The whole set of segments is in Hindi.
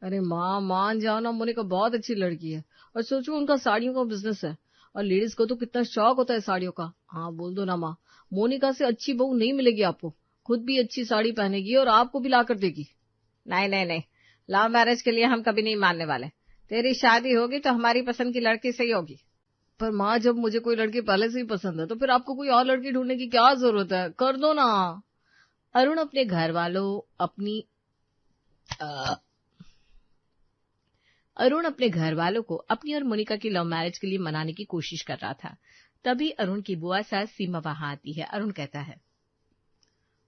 अरे माँ, मान जाओ ना, मोनिका बहुत अच्छी लड़की है। और सोचो उनका साड़ियों का बिजनेस है, और लेडीज को तो कितना शौक होता है साड़ियों का। हाँ बोल दो ना माँ, मोनिका से अच्छी बहू नहीं मिलेगी आपको। खुद भी अच्छी साड़ी पहनेगी और आपको भी ला कर देगी। नहीं नहीं नहीं, लव मैरिज के लिए हम कभी नहीं मानने वाले। तेरी शादी होगी तो हमारी पसंद की लड़की से ही होगी। पर माँ, जब मुझे कोई लड़की पहले से ही पसंद है तो फिर आपको कोई और लड़की ढूंढने की क्या जरूरत है? कर दो ना। अरुण अपने घर वालों अपनी अरुण अपने घर वालों को अपनी और मोनिका की लव मैरिज के लिए मनाने की कोशिश कर रहा था। तभी अरुण की बुआ सास सीमा वहां आती है। अरुण कहता है,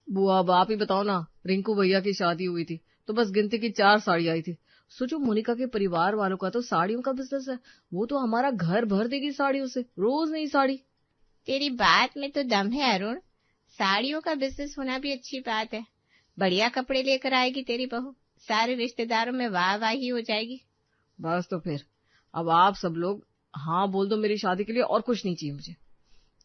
बुआ अब आप ही बताओ ना, रिंकू भैया की शादी हुई थी तो बस गिनती की 4 साड़ी आई थी। सोचो मोनिका के परिवार वालों का तो साड़ियों का बिजनेस है, वो तो हमारा घर भर देगी साड़ियों से, रोज नई साड़ी। तेरी बात में तो दम है अरुण, साड़ियों का बिजनेस होना भी अच्छी बात है। बढ़िया कपड़े लेकर आएगी तेरी बहू, सारे रिश्तेदारों में वाह वाह ही हो जाएगी। बस तो फिर अब आप सब लोग हाँ बोल दो मेरी शादी के लिए, और कुछ नहीं चाहिए मुझे।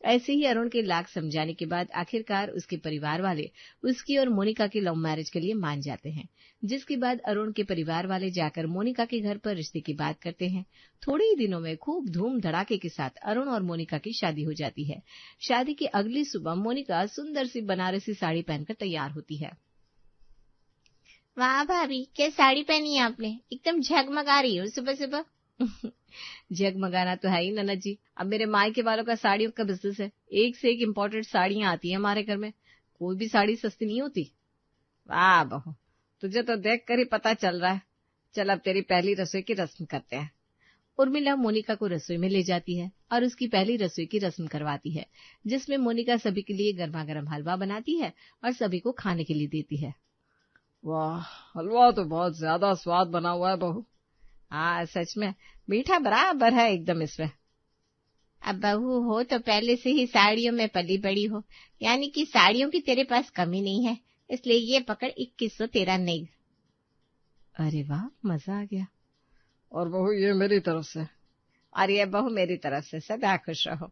ऐसे ही अरुण के लाख समझाने के बाद आखिरकार उसके परिवार वाले उसकी और मोनिका की लव मैरिज के लिए मान जाते हैं। जिसके बाद अरुण के परिवार वाले जाकर मोनिका के घर पर रिश्ते की बात करते हैं। थोड़े ही दिनों में खूब धूम धड़ाके के साथ अरुण और मोनिका की शादी हो जाती है। शादी की अगली सुबह मोनिका सुंदर सी बनारसी साड़ी पहनकर तैयार होती है। वाह भाभी, क्या साड़ी पहनी है आपने, एकदम झगमगा रही हो सुबह सुबह। जगमगाना तो है ही ननद जी, अब मेरे मायके वालों का साड़ियों का बिजनेस है, एक से एक इम्पोर्टेड साड़ियां आती हैं हमारे घर में, कोई भी साड़ी सस्ती नहीं होती। वाह बहू, तुझे तो देख कर ही पता चल रहा है। चल अब तेरी पहली रसोई की रस्म करते हैं। उर्मिला मोनिका को रसोई में ले जाती है और उसकी पहली रसोई की रस्म करवाती है, जिसमें मोनिका सभी के लिए गर्मा गर्म हलवा बनाती है और सभी को खाने के लिए देती है। वाह, हलवा तो बहुत ज्यादा स्वाद बना हुआ है बहू। हाँ सच में, मीठा बराबर है एकदम इसमें। अब बहू हो तो पहले से ही साड़ियों में पली बड़ी हो, यानी कि साड़ियों की तेरे पास कमी नहीं है, इसलिए ये पकड़ 2113 नहीं। अरे वाह, मजा आ गया। और बहू ये मेरी तरफ से। और ये बहू मेरी तरफ से, सदा खुश रहो।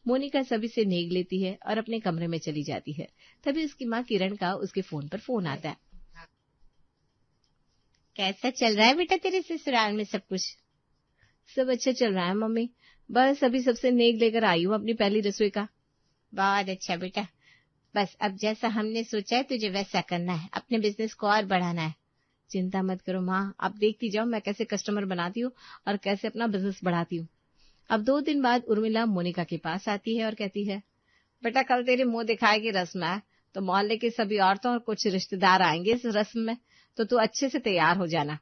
मोनिका सभी से नेग लेती है और अपने कमरे में चली जाती है। तभी उसकी माँ किरण का उसके फोन पर फोन आता है। कैसा चल रहा है बेटा तेरे ससुराल में सब कुछ? सब अच्छा चल रहा है मम्मी, बस अभी सबसे नेक लेकर आई हूँ अपनी पहली रसोई का। बहुत अच्छा बेटा, बस अब जैसा हमने सोचा है तुझे वैसा करना है, अपने बिजनेस को और बढ़ाना है। चिंता मत करो माँ, आप देखती जाओ मैं कैसे कस्टमर बनाती हूँ और कैसे अपना बिजनेस बढ़ाती हूँ। अब 2 दिन बाद उर्मिला मोनिका के पास आती है और कहती है, बेटा कल तेरी मुंह दिखाई की रस्म है, तो मोहल्ले की सभी औरतों और कुछ रिश्तेदार आएंगे इस रस्म में, तो तू अच्छे से तैयार हो जाना।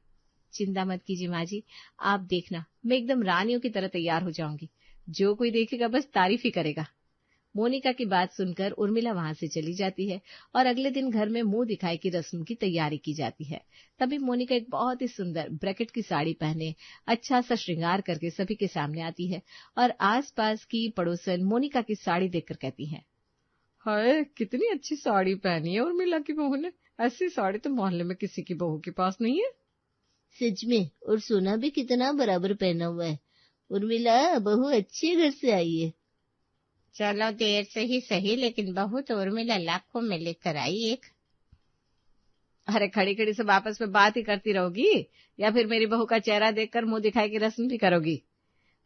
चिंता मत कीजिए माँ जी, आप देखना मैं एकदम रानियों की तरह तैयार हो जाऊंगी, जो कोई देखेगा बस तारीफ ही करेगा। मोनिका की बात सुनकर उर्मिला वहां से चली जाती है और अगले दिन घर में मुंह दिखाई की रस्म की तैयारी की जाती है। तभी मोनिका एक बहुत ही सुंदर ब्रैकेट की साड़ी पहने अच्छा सा श्रृंगार करके सभी के सामने आती है और आसपास की पड़ोसन मोनिका की साड़ी देखकर कहती हैं, हाय कितनी अच्छी साड़ी पहनी है उर्मिला की बहू ने, ऐसी साड़ी तो मोहल्ले में किसी की बहू के पास नहीं है। सच में, और सोना भी कितना बराबर पहना हुआ है। उर्मिला बहू अच्छे घर से आई है। चलो देर से ही सही, लेकिन बहू तो उर्मिला लाखों में लेकर आई एक। अरे खड़ी खड़ी सब आपस में बात ही करती रहोगी या फिर मेरी बहू का चेहरा देखकर मुंह दिखाई की रस्म भी करोगी?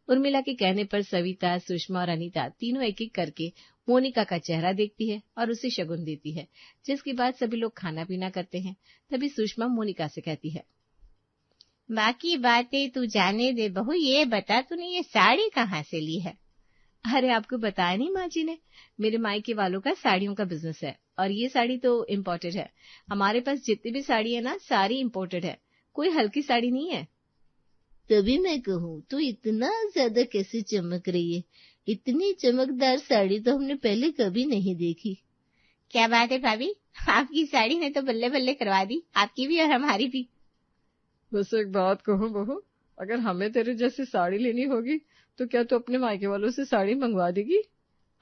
उर्मिला के कहने पर सविता, सुषमा और अनीता तीनों एक एक करके मोनिका का चेहरा देखती है और उसे शगुन देती है, जिसके बाद सभी लोग खाना पीना करते हैं। तभी सुषमा मोनिका से कहती है, बाकी बातें तू जाने दे बहू, ये बता तूने ये साड़ी कहाँ से ली है? अरे आपको बताया नहीं माँ जी ने, मेरे मायके वालों का साड़ियों का बिजनेस है और ये साड़ी तो इम्पोर्टेड है। हमारे पास जितनी भी साड़ी है ना, सारी इम्पोर्टेड है, कोई हल्की साड़ी नहीं है। तभी मैं कहूँ तो इतना ज्यादा कैसे चमक रही है, इतनी चमकदार साड़ी तो हमने पहले कभी नहीं देखी। क्या बात है भाभी, आपकी साड़ी ने तो बल्ले बल्ले करवा दी, आपकी भी और हमारी भी। वैसे एक बात कहूँ बहू, अगर हमें तेरे जैसी साड़ी लेनी होगी तो क्या तू अपने मायके वालों से साड़ी मंगवा देगी?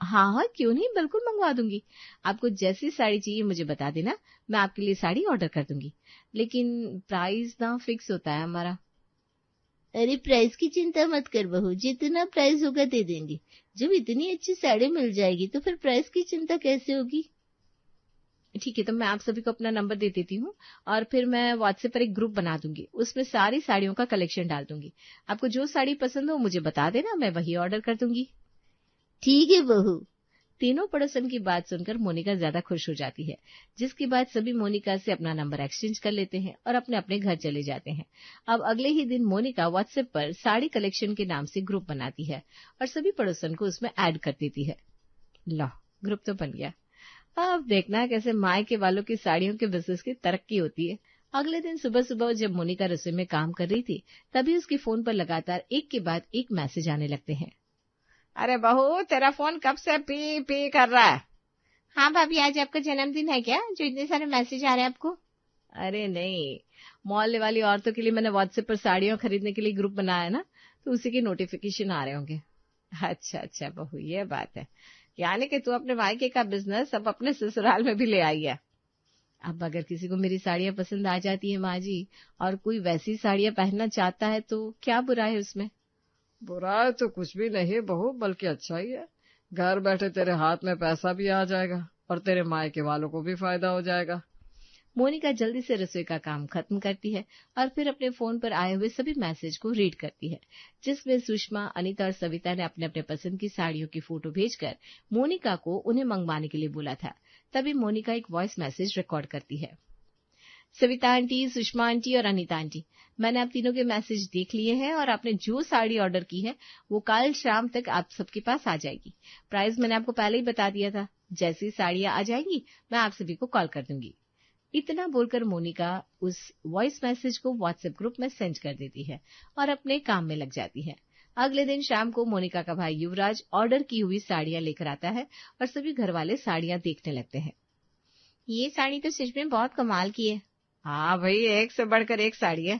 हाँ हाँ क्यों नहीं, बिल्कुल मंगवा दूंगी। आपको जैसी साड़ी चाहिए मुझे बता देना, मैं आपके लिए साड़ी ऑर्डर कर दूंगी, लेकिन प्राइस ना फिक्स होता है हमारा। अरे प्राइस की चिंता मत कर बहू, जितना प्राइस होगा दे देंगे। जब इतनी अच्छी साड़ी मिल जाएगी तो फिर प्राइस की चिंता कैसे होगी? ठीक है, तो मैं आप सभी को अपना नंबर दे देती हूँ और फिर मैं व्हाट्सएप पर एक ग्रुप बना दूंगी, उसमें सारी साड़ियों का कलेक्शन डाल दूंगी। आपको जो साड़ी पसंद हो मुझे बता देना, मैं वही ऑर्डर कर दूंगी। ठीक है बहू। तीनों पड़ोसन की बात सुनकर मोनिका ज्यादा खुश हो जाती है, जिसके बाद सभी मोनिका से अपना नंबर एक्सचेंज कर लेते हैं और अपने अपने घर चले जाते हैं। अब अगले ही दिन मोनिका व्हाट्सएप पर साड़ी कलेक्शन के नाम से ग्रुप बनाती है और सभी पड़ोसन को उसमें ऐड कर देती है। लो, ग्रुप तो बन गया। अब देखना है कैसे मायके वालों की साड़ियों के बिजनेस की तरक्की होती है। अगले दिन सुबह सुबह जब मोनिका रसोई में काम कर रही थी, तभी उसके फोन पर लगातार एक के बाद एक मैसेज आने लगते हैं। अरे बहू, तेरा फोन कब से पी पी कर रहा है? हाँ भाभी, आज आपका जन्मदिन है क्या, जो इतने सारे मैसेज आ रहे हैं आपको? अरे नहीं, मोहल्ले वाली औरतों के लिए मैंने व्हाट्सएप पर साड़ियां खरीदने के लिए ग्रुप बनाया है ना, तो उसी के नोटिफिकेशन आ रहे होंगे। अच्छा बहू, ये बात है। यानी कि तू अपने मायके का बिजनेस अब अपने ससुराल में भी ले आई है। अब अगर किसी को मेरी साड़ियां पसंद आ जाती है माँ जी, और कोई वैसी साड़ियां पहनना चाहता है, तो क्या बुरा है उसमें? बुरा तो कुछ भी नहीं बहू, बल्कि अच्छा ही है। घर बैठे तेरे हाथ में पैसा भी आ जाएगा और तेरे मायके वालों को भी फायदा हो जाएगा। मोनिका जल्दी से रसोई का काम खत्म करती है और फिर अपने फोन पर आए हुए सभी मैसेज को रीड करती है, जिसमें सुषमा, अनीता और सविता ने अपने अपने पसंद की साड़ियों की फोटो भेजकर मोनिका को उन्हें मंगवाने के लिए बोला था। तभी मोनिका एक वॉइस मैसेज रिकॉर्ड करती है। सविता आंटी, सुषमा आंटी और अनीता आंटी, मैंने आप तीनों के मैसेज देख लिए हैं और आपने जो साड़ी ऑर्डर की है वो कल शाम तक आप सबके पास आ जाएगी। प्राइस मैंने आपको पहले ही बता दिया था। जैसी साड़ियां आ जाएंगी मैं आप सभी को कॉल कर दूंगी। इतना बोलकर मोनिका उस वॉइस मैसेज को व्हाट्सएप ग्रुप में सेंड कर देती है और अपने काम में लग जाती है। अगले दिन शाम को मोनिका का भाई युवराज ऑर्डर की हुई साड़ियां लेकर आता है और सभी घर वाले साड़ियां देखने लगते हैं। ये साड़ी तो सच में बहुत कमाल की है। हाँ भाई, एक से बढ़कर एक साड़ी है।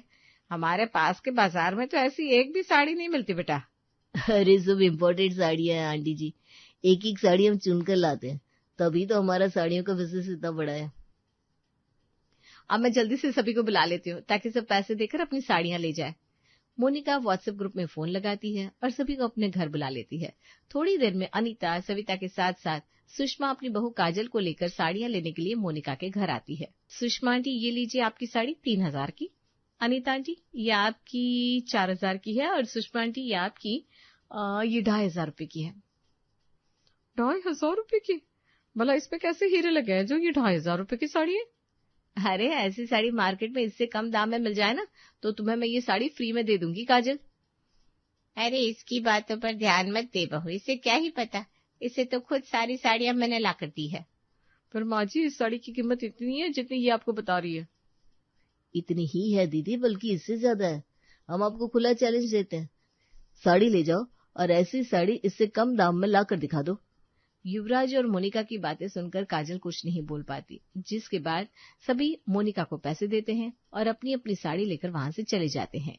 हमारे पास के बाजार में तो ऐसी एक भी साड़ी नहीं मिलती बेटा। अरे सब इम्पोर्टेड साड़ियां हैं आंटी जी, एक एक साड़ी हम चुनकर लाते हैं, तभी तो हमारा साड़ियों का बिजनेस इतना बड़ा है। अब मैं जल्दी से सभी को बुला लेती हूँ ताकि सब पैसे देकर अपनी साड़ियां ले जाए। मोनिका व्हाट्सएप ग्रुप में फोन लगाती है और सभी को अपने घर बुला लेती है। थोड़ी देर में अनीता, सविता के साथ साथ सुषमा अपनी बहू काजल को लेकर साड़ियां लेने के लिए मोनिका के घर आती है। सुषमा आंटी, ये लीजिए आपकी साड़ी 3000 की। अनीता आंटी, ये आपकी 4000 की है और सुषमा आंटी ये आपकी ये 2500 रुपए की है। 2500 रुपए की? भला इसमें कैसे हीरे लगे हैं जो ये 2500 रुपए की साड़ी है? अरे ऐसी साड़ी मार्केट में इससे कम दाम में मिल जाए ना, तो तुम्हें मैं ये साड़ी फ्री में दे दूंगी काजल। अरे इसकी बातों पर ध्यान मत दे बहू, इसे क्या ही पता, इसे तो खुद सारी साड़ियां मैंने ला कर दी है। पर माँ जी, इस साड़ी की कीमत इतनी है जितनी ये आपको बता रही है? इतनी ही है दीदी, बल्कि इससे ज्यादा है। हम आपको खुला चैलेंज देते हैं, साड़ी ले जाओ और ऐसी साड़ी इससे कम दाम में ला कर दिखा दो। युवराज और मोनिका की बातें सुनकर काजल कुछ नहीं बोल पाती, जिसके बाद सभी मोनिका को पैसे देते हैं और अपनी अपनी साड़ी लेकर वहां से चले जाते हैं।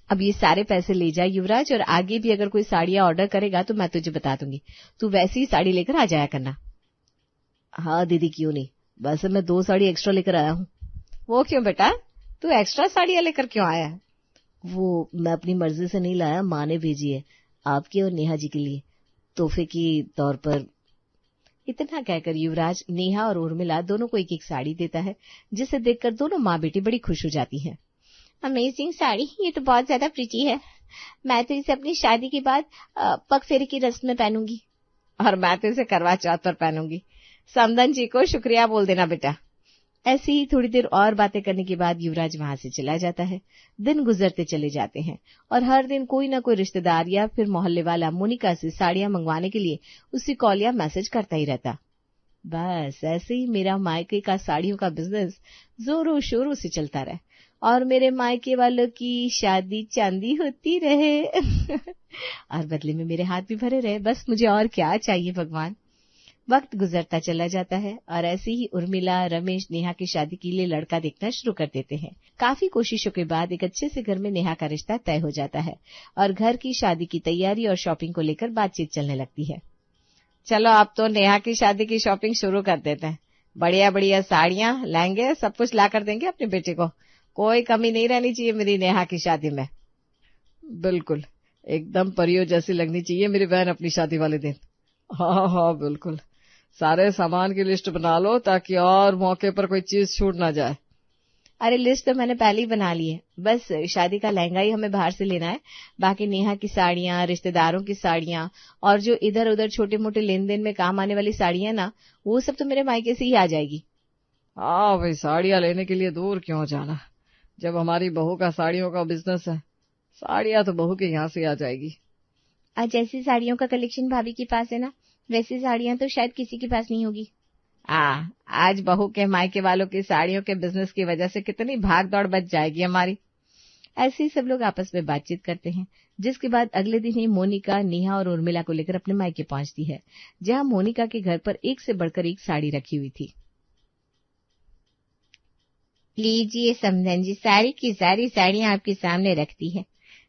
अब ये सारे पैसे ले जा युवराज, और आगे भी अगर कोई साड़ियां ऑर्डर करेगा तो मैं तुझे बता दूंगी, तू वैसी ही साड़ी लेकर आ जाया करना। हाँ दीदी, क्यों नहीं, वैसे मैं 2 साड़ी एक्स्ट्रा लेकर आया हूँ। वो क्यों बेटा, तू एक्स्ट्रा साड़ियां लेकर क्यों आया है? वो मैं अपनी मर्जी से नहीं लाया, माँ ने भेजी है, आपके और नेहा जी के लिए तोहफे की तौर पर। इतना कहकर युवराज नेहा और उर्मिला दोनों को एक एक साड़ी देता है, जिसे देखकर दोनों माँ बेटी बड़ी खुश हो जाती हैं। अमेजिंग साड़ी, ये तो बहुत ज्यादा प्रिटी है। मैं तो इसे अपनी शादी के बाद पग फेरे की रस्म में पहनूंगी। और मैं तो इसे करवा चौथ पर पहनूंगी। समदन जी को शुक्रिया बोल देना बेटा। ऐसे ही थोड़ी देर और बातें करने के बाद युवराज वहां से चला जाता है। दिन गुजरते चले जाते हैं और हर दिन कोई ना कोई रिश्तेदार या फिर मोहल्ले वाला मोनिका से साड़ियां मंगवाने के लिए उसे कॉल या मैसेज करता ही रहता। बस ऐसे ही मेरा मायके का साड़ियों का बिजनेस जोरों शोरों से चलता रहे और मेरे मायके वालों की शादी चांदी होती रहे और बदले में मेरे हाथ भी भरे रहे। बस मुझे और क्या चाहिए भगवान। वक्त गुजरता चला जाता है और ऐसे ही उर्मिला, रमेश नेहा की शादी के लिए लड़का देखना शुरू कर देते हैं। काफी कोशिशों के बाद एक अच्छे से घर में नेहा का रिश्ता तय हो जाता है और घर की शादी की तैयारी और शॉपिंग को लेकर बातचीत चलने लगती है। चलो अब तो नेहा की शादी की शॉपिंग शुरू कर देते हैं। बढ़िया बढ़िया साड़ियां, लहंगे सब कुछ ला कर देंगे अपने बेटे को। कोई कमी नहीं रहनी चाहिए मेरी नेहा की शादी में। बिल्कुल, एकदम परियों जैसी लगनी चाहिए मेरी बहन अपनी शादी वाले दिन। हाँ हाँ बिल्कुल, सारे सामान की लिस्ट बना लो ताकि और मौके पर कोई चीज छूट ना जाए। अरे लिस्ट तो मैंने पहले ही बना ली है, बस शादी का लहंगा ही हमें बाहर से लेना है। बाकी नेहा की साड़ियां, रिश्तेदारों की साड़ियां और जो इधर उधर छोटे मोटे लेन देन में काम आने वाली साड़ियां ना, वो सब तो मेरे मायके से ही आ जाएगी। हाँ भाई, साड़ियां लेने के लिए दूर क्यों जाना, जब हमारी बहू का साड़ियों का बिजनेस है, साड़ियां तो बहू के यहाँ से आ जाएगी। आज जैसी साड़ियों का कलेक्शन भाभी के पास है ना, वैसी साड़ियां तो शायद किसी के पास नहीं होगी। आज बहू के मायके वालों की साड़ियों के बिजनेस की वजह से कितनी भाग दौड़ बच जाएगी हमारी। ऐसे ही सब लोग आपस में बातचीत करते हैं, जिसके बाद अगले दिन ही मोनिका, नेहा और उर्मिला को लेकर अपने मायके पहुंचती है, जहां मोनिका के घर पर एक से बढ़कर एक साड़ी रखी हुई थी। लीजिए समधन जी, सारी की सारी साड़ियां आपके सामने रखती है।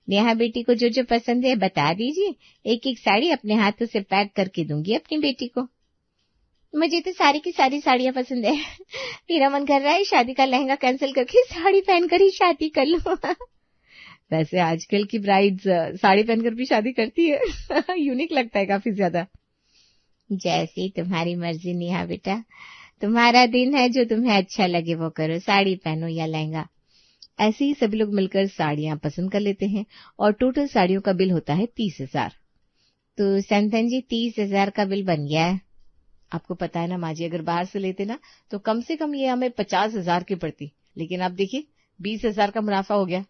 नेहा बेटी को जो जो पसंद है बता दीजिए, एक एक साड़ी अपने हाथों से पैक करके दूंगी अपनी बेटी को। मुझे तो सारी की सारी साड़ियां पसंद है। मेरा मन कर रहा है शादी का लहंगा कैंसिल करके साड़ी पहनकर ही शादी कर लूं। वैसे आजकल की ब्राइड्स साड़ी पहनकर भी शादी करती है। यूनिक लगता है काफी ज्यादा। जैसी तुम्हारी मर्जी नेहा बेटा, तुम्हारा दिन है, जो तुम्हें अच्छा लगे वो करो, साड़ी पहनो या लहंगा। ऐसे ही सभी लोग मिलकर साड़ियां पसंद कर लेते हैं और टोटल साड़ियों का बिल होता है 30,000। तो समधन जी 30,000 का बिल बन गया है। आपको पता है ना माँ जी, अगर बाहर से लेते ना तो कम से कम ये हमें 50,000 की पड़ती, लेकिन अब देखिए 20,000 का मुनाफा हो गया।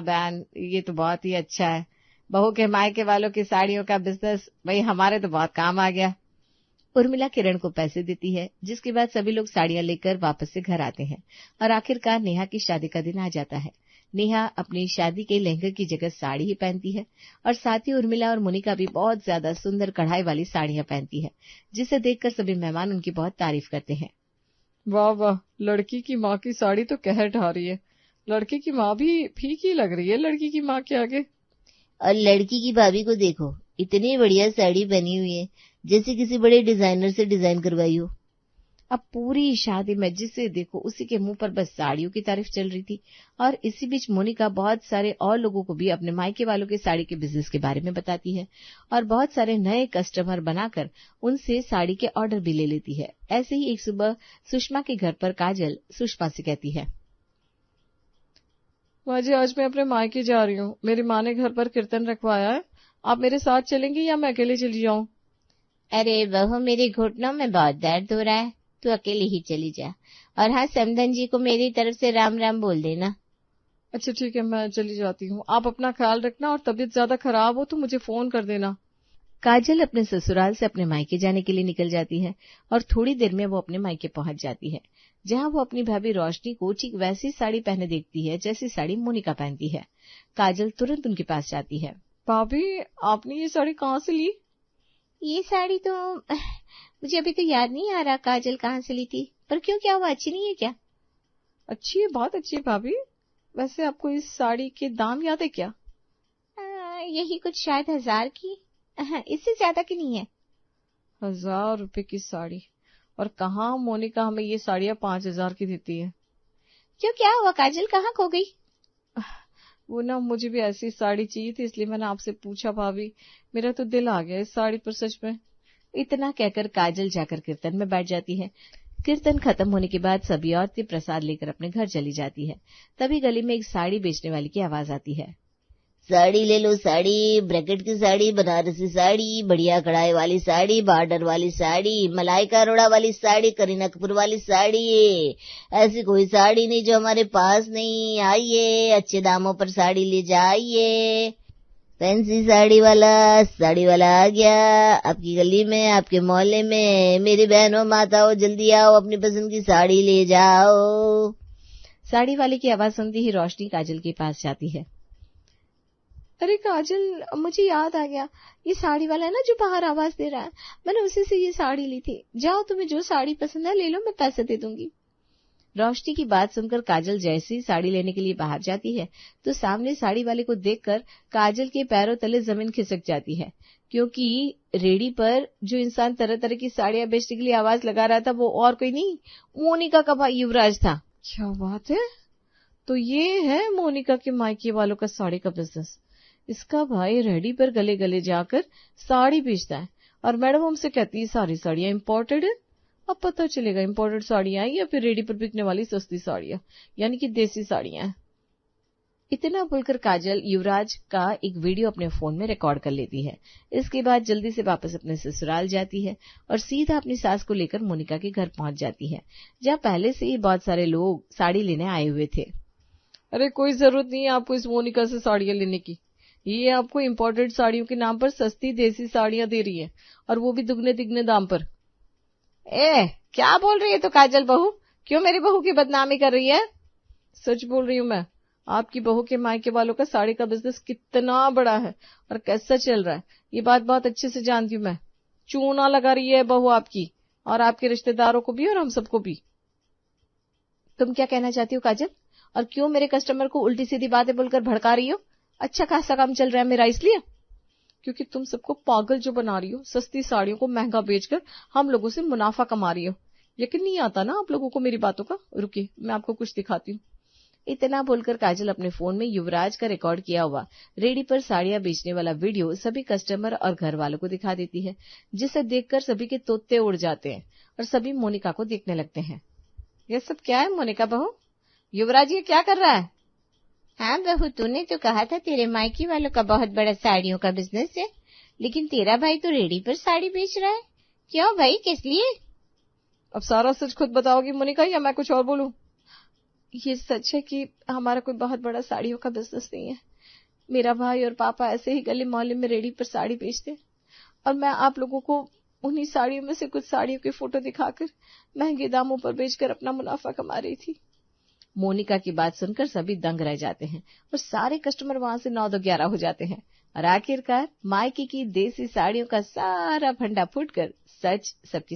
बहन ये तो बहुत ही अच्छा है, बहू के मायके वालों की साड़ियों का बिजनेस भाई हमारे तो बहुत काम आ गया। उर्मिला किरण को पैसे देती है, जिसके बाद सभी लोग साड़ियां लेकर वापस से घर आते हैं और आखिरकार नेहा की शादी का दिन आ जाता है। नेहा अपनी शादी के लहंगे की जगह साड़ी ही पहनती है और साथ ही उर्मिला और मोनिका भी बहुत ज्यादा सुंदर कढ़ाई वाली साड़ियां पहनती है, जिसे देखकर सभी मेहमान उनकी बहुत तारीफ करते हैं। वाह वाह, लड़की की माँ की साड़ी तो कहर ढा रही है, लड़की की माँ भी फीकी लग रही है लड़की की माँ के आगे। और लड़की की भाभी को देखो, इतनी बढ़िया साड़ी पहनी हुई है जैसे किसी बड़े डिजाइनर से डिजाइन करवाई हो। अब पूरी शादी में जिसे देखो उसी के मुंह पर बस साड़ियों की तारीफ चल रही थी। और इसी बीच मोनिका बहुत सारे और लोगों को भी अपने मायके वालों के साड़ी के बिजनेस के बारे में बताती है और बहुत सारे नए कस्टमर बनाकर उनसे साड़ी के ऑर्डर भी ले लेती है। ऐसे ही एक सुबह सुषमा के घर पर काजल सुषमा से कहती है, माँ जी आज मैं अपने मायके जा रही हूँ, मेरी माँ ने घर पर कीर्तन रखवाया है, आप मेरे साथ चलेंगी या मैं अकेले चली जाऊँ? अरे बहू मेरे घुटनों में बहुत दर्द हो रहा है, तू अकेले ही चली जा। और हाँ समधन जी को मेरी तरफ से राम राम बोल देना। अच्छा ठीक है, मैं चली जाती हूँ, आप अपना ख्याल रखना और तबीयत ज्यादा खराब हो तो मुझे फोन कर देना। काजल अपने ससुराल से अपने मायके जाने के लिए निकल जाती है और थोड़ी देर में वो अपने मायके पहुंच जाती है, जहां वो अपनी भाभी रोशनी को ठीक वैसी साड़ी पहने देखती है जैसी साड़ी मोनिका पहनती है। काजल तुरंत उनके पास जाती है। भाभी आपने ये साड़ी कहाँ से ली? ये साड़ी तो मुझे अभी तो याद नहीं आ रहा काजल कहाँ से ली थी, पर क्यों, क्या हुआ, अच्छी नहीं है क्या? अच्छी है, बहुत अच्छी है भाभी। वैसे आपको इस साड़ी के दाम याद है क्या? यही कुछ शायद 1000 की, इससे ज्यादा की नहीं है। 1000 रुपए की साड़ी? और कहाँ मोनिका हमें ये साड़ियाँ 5000 की देती है। क्यों, क्या हुआ काजल, कहाँ खो गई? वो ना मुझे भी ऐसी साड़ी चाहिए थी, इसलिए मैंने आपसे पूछा भाभी, मेरा तो दिल आ गया इस साड़ी पर सच में। इतना कहकर काजल जाकर कीर्तन में बैठ जाती है। कीर्तन खत्म होने के बाद सभी औरतें प्रसाद लेकर अपने घर चली जाती है। तभी गली में एक साड़ी बेचने वाली की आवाज आती है, साड़ी ले लो साड़ी, ब्रैकेट की साड़ी, बनारसी साड़ी, बढ़िया कढ़ाई वाली साड़ी, बॉर्डर वाली साड़ी, मलाइका अरोड़ा वाली साड़ी, करीना कपूर वाली साड़ी। ऐसी कोई साड़ी नहीं जो हमारे पास नहीं। आइए, अच्छे दामों पर साड़ी ले जाइए। फैंसी साड़ी वाला आ गया आपकी गली में, आपके मोहल्ले में। मेरी बहनों माताओं जल्दी आओ, अपनी पसंद की साड़ी ले जाओ। साड़ी वाले की आवाज सुनती ही रोशनी काजल के पास जाती है। अरे काजल, मुझे याद आ गया, ये साड़ी वाला है ना जो बाहर आवाज दे रहा है, मैंने उसी से ये साड़ी ली थी। जाओ, तुम्हें जो साड़ी पसंद है ले लो, मैं पैसे दे दूंगी। रोशनी की बात सुनकर काजल जैसे ही साड़ी लेने के लिए बाहर जाती है तो सामने साड़ी वाले को देखकर काजल के पैरों तले जमीन खिसक जाती है, क्योंकि रेडी पर जो इंसान तरह तरह की साड़ियां बेचने के लिए आवाज लगा रहा था वो और कोई नहीं, मोनिका का भाई युवराज था। क्या बात है, तो ये है मोनिका के मायके वालों का साड़ी का बिजनेस। इसका भाई रेडी पर गले गले जाकर साड़ी बेचता है और मैडम हमसे कहती है सारी साड़ियां इम्पोर्टेड है। अब पता चलेगा इम्पोर्टेड साड़ियां या फिर रेडी पर बिकने वाली सस्ती साड़ियां, यानी कि देसी साड़ियां। इतना बोलकर काजल युवराज का एक वीडियो अपने फोन में रिकॉर्ड कर लेती है। इसके बाद जल्दी से वापस अपने ससुराल जाती है और सीधा अपनी सास को लेकर मोनिका के घर पहुंच जाती है, जहां पहले से ही बहुत सारे लोग साड़ी लेने आए हुए थे। अरे कोई जरूरत नहीं है आपको इस मोनिका से साड़ियां लेने की, ये आपको इम्पोर्टेड साड़ियों के नाम पर सस्ती देसी साड़ियां दे रही है, और वो भी दुगने तिगने दाम पर। क्या बोल रही है तो काजल बहू, क्यों मेरी बहू की बदनामी कर रही है? सच बोल रही हूँ मैं। आपकी बहू के मायके वालों का साड़ी का बिजनेस कितना बड़ा है और कैसा चल रहा है, ये बात बहुत अच्छे से जानती हूँ मैं। चूना लगा रही है बहू आपकी, और आपके रिश्तेदारों को भी और हम सबको भी। तुम क्या कहना चाहती हो काजल, और क्यों मेरे कस्टमर को उल्टी सीधी बातें बोलकर भड़का रही हो? अच्छा खासा काम चल रहा है मेरा इसलिए? क्योंकि तुम सबको पागल जो बना रही हो, सस्ती साड़ियों को महंगा बेचकर हम लोगों से मुनाफा कमा रही हो। यकीन नहीं आता ना आप लोगों को मेरी बातों का? रुकिए मैं आपको कुछ दिखाती हूँ। इतना बोलकर काजल अपने फोन में युवराज का रिकॉर्ड किया हुआ रेडी पर साड़ियां बेचने वाला वीडियो सभी कस्टमर और घर वालों को दिखा देती है, जिसे देखकर सभी के तोते उड़ जाते हैं और सभी मोनिका को देखने लगते हैं। ये सब क्या है मोनिका बहू? युवराज ये क्या कर रहा है? हाँ बहू, तूने तो कहा था तेरे मायके वालों का बहुत बड़ा साड़ियों का बिजनेस है, लेकिन तेरा भाई तो रेडी पर साड़ी बेच रहा है। क्यों भाई, किस लिए? अब सारा सच खुद बताओगी मोनिका, या मैं कुछ और बोलूं? ये सच है कि हमारा कोई बहुत बड़ा साड़ियों का बिजनेस नहीं है। मेरा भाई और पापा ऐसे ही गली मोहल्ले में रेडी पर साड़ी बेचते, और मैं आप लोगों को उन्हीं साड़ियों में से कुछ साड़ियों की फोटो दिखाकर महंगे दामों पर बेचकर अपना मुनाफा कमा रही थी। मोनिका की बात सुनकर सभी दंग रह जाते हैं और सारे कस्टमर वहां से 9-11 हो जाते हैं, और आखिरकार मायके की देसी साड़ियों का सारा फंडा फूटकर सच सबके